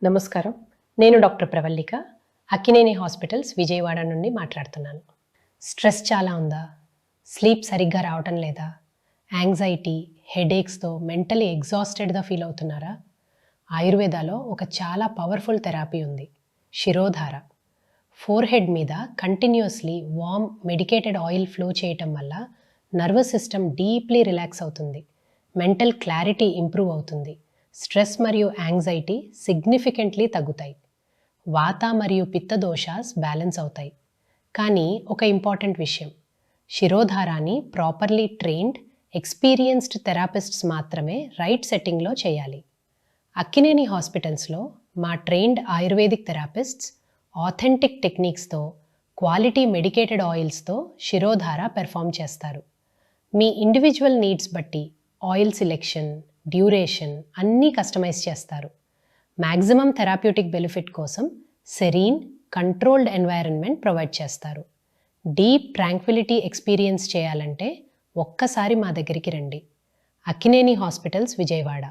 నమస్కారం. నేను doctor Pravallika. Akkineni hospitals Vijayawada నుండి మాట్లాడుతున్నాను. స్ట్రెస్ చాలా ఉందా? స్లీప్ సరిగ్గా రావటం లేదా? యాంగ్జైటీ, హెడేక్స్తో మెంటలీ ఎగ్జాస్టెడ్గా ఫీల్ అవుతున్నారా? ఆయుర్వేదాలో ఒక చాలా పవర్ఫుల్ థెరపీ ఉంది, శిరోధార. ఫోర్ హెడ్ మీద continuously warm medicated oil flow చేయటం వల్ల నర్వస్ సిస్టమ్ డీప్లీ రిలాక్స్ అవుతుంది, మెంటల్ క్లారిటీ ఇంప్రూవ్ అవుతుంది, స్ట్రెస్ మరియు యాంగ్జైటీ సిగ్నిఫికెంట్లీ తగ్గుతాయి, వాత మరియు పిత్త దోషాస్ బ్యాలెన్స్ అవుతాయి. కానీ ఒక ఇంపార్టెంట్ విషయం, శిరోధారాన్ని ప్రాపర్లీ ట్రైన్డ్ ఎక్స్పీరియన్స్డ్ థెరపిస్ట్స్ మాత్రమే రైట్ సెట్టింగ్లో చేయాలి. అక్కినేని హాస్పిటల్స్లో మా ట్రైన్డ్ ఆయుర్వేదిక్ థెరపిస్ట్స్ ఆథెంటిక్ టెక్నిక్స్తో, క్వాలిటీ మెడికేటెడ్ ఆయిల్స్తో శిరోధార పెర్ఫామ్ చేస్తారు. మీ ఇండివిజువల్ నీడ్స్ బట్టి ఆయిల్ సెలెక్షన్, డ్యూరేషన్ అన్నీ కస్టమైజ్ చేస్తారు. మ్యాక్సిమం థెరాప్యూటిక్ బెనిఫిట్ కోసం సెరీన్, కంట్రోల్డ్ ఎన్వైరన్మెంట్ ప్రొవైడ్ చేస్తారు. డీప్ ట్రాంక్విలిటీ ఎక్స్పీరియన్స్ చేయాలంటే ఒక్కసారి మా దగ్గరికి రండి. అక్కినేని హాస్పిటల్స్ విజయవాడ.